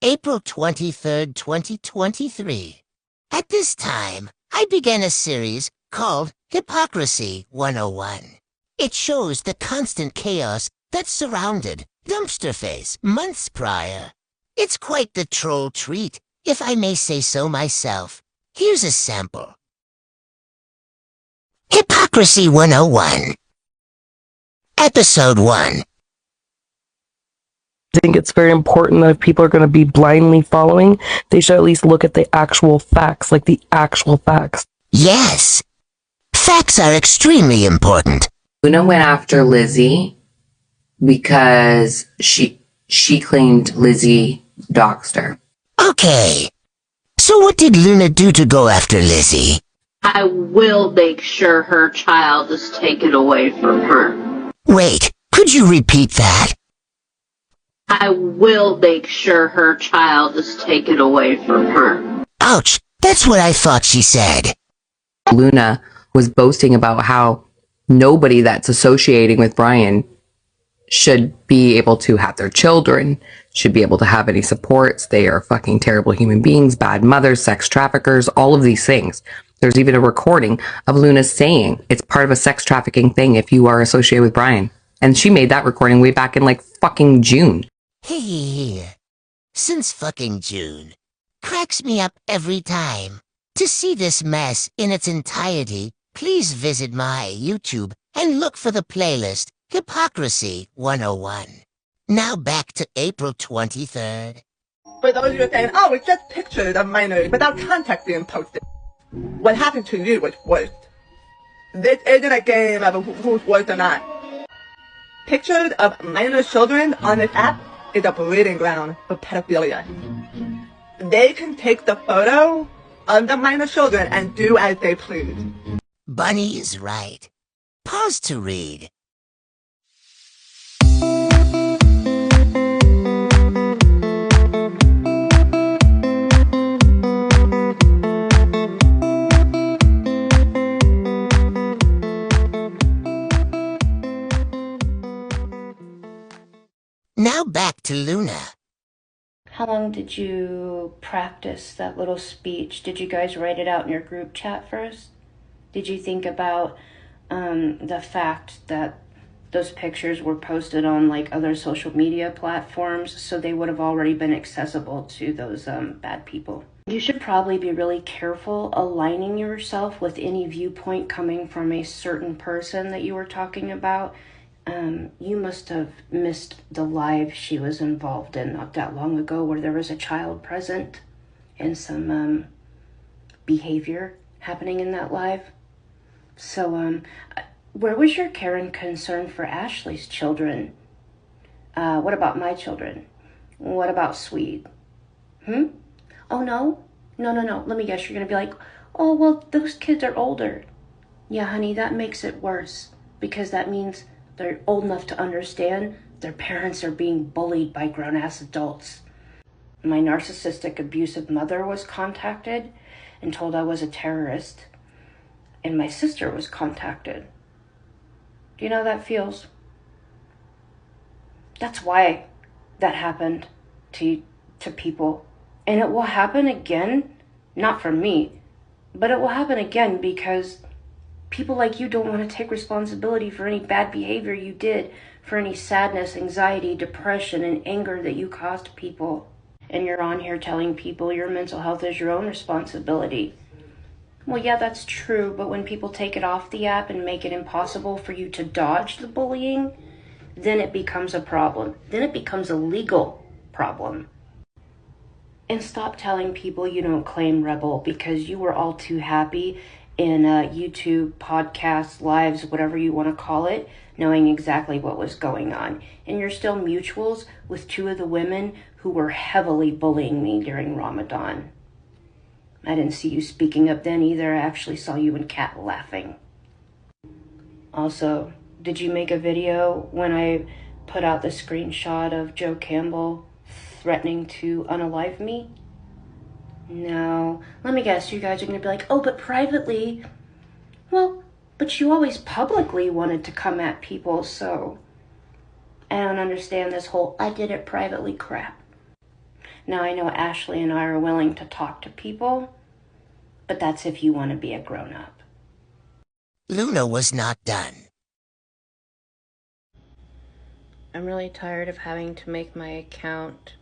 April 23rd, 2023. At this time, I began a series called Hypocrisy 101. It shows the constant chaos that surrounded Dumpsterface months prior. It's quite the troll treat, if I may say so myself. Here's a sample. Hypocrisy 101. Episode 1. I think it's very important that if people are going to be blindly following, they should at least look at the actual facts, like the actual facts. Yes. Facts are extremely important. Luna went after Lizzie because she claimed Lizzie doxed her. Okay. So what did Luna do to go after Lizzie? I will make sure her child is taken away from her. Wait, could you repeat that? I will make sure her child is taken away from her. Ouch, that's what I thought she said. Luna was boasting about how nobody that's associating with Brian should be able to have their children, should be able to have any supports. They are fucking terrible human beings, bad mothers, sex traffickers, all of these things. There's even a recording of Luna saying it's part of a sex trafficking thing if you are associated with Brian. And she made that recording way back in like fucking June. Hey, since fucking June. Cracks me up every time. To see this mess in its entirety, please visit my YouTube and look for the playlist Hypocrisy 101. Now back to April 23rd. For those who are saying, oh, it's just pictures of minors without context being posted. What happened to you was worse. This isn't a game of who's worse or not. Pictures of minor children on this app is a breeding ground for pedophilia. They can take the photo of the minor children and do as they please. Bunny is right. Pause to read. Now back to Luna. How long did you practice that little speech? Did you guys write it out in your group chat first? Did you think about the fact that those pictures were posted on like other social media platforms, so they would have already been accessible to those bad people? You should probably be really careful aligning yourself with any viewpoint coming from a certain person that you were talking about. You must have missed the live she was involved in not that long ago where there was a child present and some behavior happening in that live. So, where was your care and concern for Ashley's children? What about my children? What about Swede? Oh, no? No. Let me guess, you're going to be like, oh, well, those kids are older. Yeah, honey, that makes it worse because that means they're old enough to understand their parents are being bullied by grown-ass adults. My narcissistic, abusive mother was contacted and told I was a terrorist. And my sister was contacted. Do you know how that feels? That's why that happened to people. And it will happen again, not from me, but it will happen again because people like you don't want to take responsibility for any bad behavior you did, for any sadness, anxiety, depression, and anger that you caused people. And you're on here telling people your mental health is your own responsibility. Well, yeah, that's true, but when people take it off the app and make it impossible for you to dodge the bullying, then it becomes a problem. Then it becomes a legal problem. And stop telling people you don't claim Rebel because you were all too happy in YouTube, podcasts, lives, whatever you want to call it, knowing exactly what was going on. And you're still mutuals with two of the women who were heavily bullying me during Ramadan. I didn't see you speaking up then either. I actually saw you and Kat laughing. Also, did you make a video when I put out the screenshot of Joe Campbell threatening to unalive me? No. Let me guess, you guys are going to be like, oh, but privately. Well, but you always publicly wanted to come at people, so I don't understand this whole I did it privately crap. Now, I know Ashley and I are willing to talk to people, but that's if you want to be a grown-up. Luna was not done. I'm really tired of having to make my account,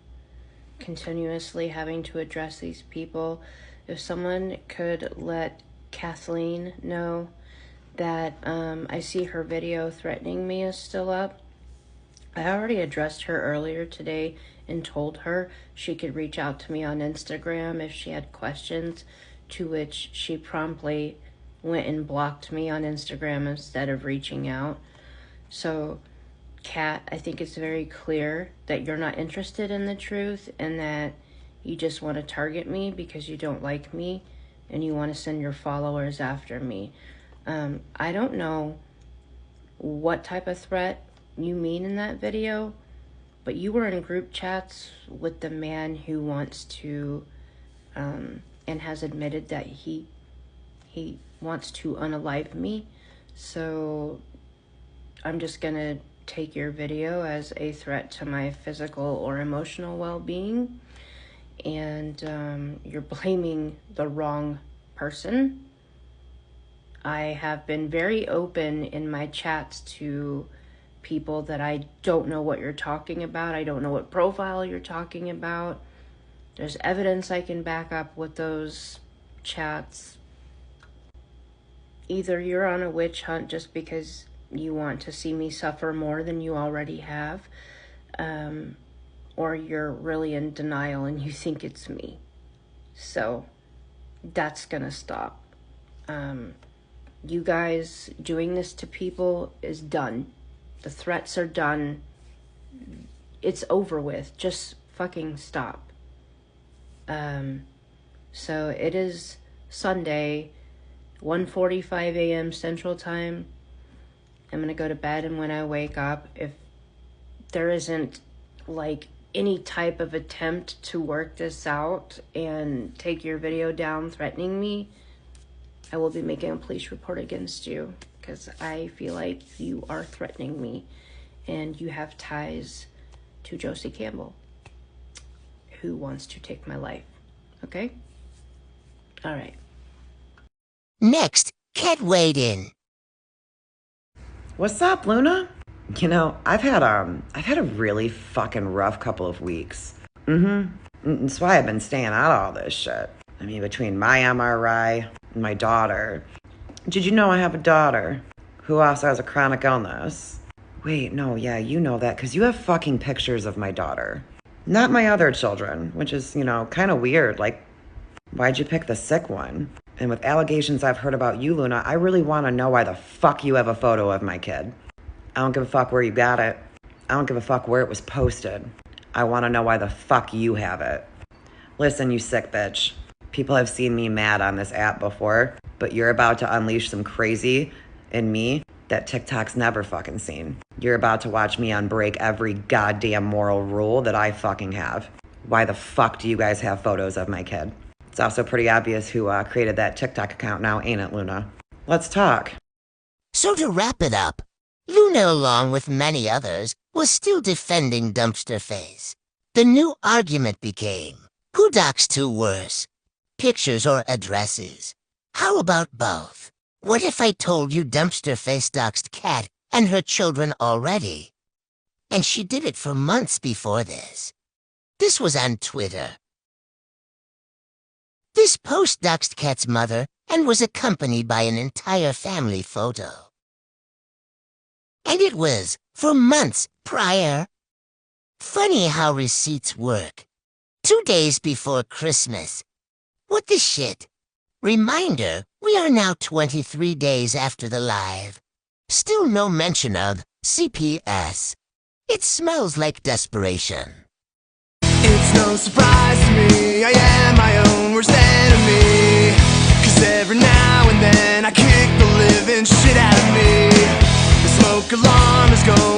continuously having to address these people. If someone could let Kathleen know that I see her video threatening me is still up. I already addressed her earlier today and told her she could reach out to me on Instagram if she had questions, to which she promptly went and blocked me on Instagram instead of reaching out. So, Kat, I think it's very clear that you're not interested in the truth and that you just want to target me because you don't like me and you want to send your followers after me. I don't know what type of threat you mean in that video, but you were in group chats with the man who wants to and has admitted that he wants to unalive me. So I'm just gonna take your video as a threat to my physical or emotional well-being, and you're blaming the wrong person. I have been very open in my chats to people that I don't know what you're talking about. I don't know what profile you're talking about. There's evidence I can back up with those chats. Either you're on a witch hunt just because you want to see me suffer more than you already have, or you're really in denial and you think it's me. So that's gonna stop. You guys doing this to people is done. The threats are done. It's over with. Just fucking stop. So it is Sunday, 1:45 a.m. Central Time. I'm gonna go to bed, and when I wake up, if there isn't like any type of attempt to work this out and take your video down threatening me, I will be making a police report against you because I feel like you are threatening me and you have ties to Josie Campbell, who wants to take my life. Okay? All right. Next, Kat weighed in. What's up, Luna? You know, I've had a really fucking rough couple of weeks. That's why I've been staying out of all this shit. I mean, between my MRI and my daughter. Did you know I have a daughter who also has a chronic illness? Wait, no, yeah, you know that because you have fucking pictures of my daughter. Not my other children, which is, you know, kind of weird. Like, why'd you pick the sick one? And with allegations I've heard about you, Luna, I really want to know why the fuck you have a photo of my kid. I don't give a fuck where you got it. I don't give a fuck where it was posted. I want to know why the fuck you have it. Listen, you sick bitch. People have seen me mad on this app before, but you're about to unleash some crazy in me that TikTok's never fucking seen. You're about to watch me unbreak every goddamn moral rule that I fucking have. Why the fuck do you guys have photos of my kid? It's also pretty obvious who created that TikTok account now, ain't it, Luna? Let's talk. So to wrap it up, Luna, along with many others, was still defending Dumpster Face. The new argument became, who doxed who worse? Pictures or addresses? How about both? What if I told you Dumpster Face doxed Kat and her children already? And she did it for months before this. This was on Twitter. This post doxed Kat's mother and was accompanied by an entire family photo. And it was for months prior. Funny how receipts work. 2 days before Christmas. What the shit? Reminder, we are now 23 days after the live. Still no mention of CPS. It smells like desperation. It's no surprise to me, I am my own worst enemy. 'Cause every now and then I kick the living shit out of me. The smoke alarm is going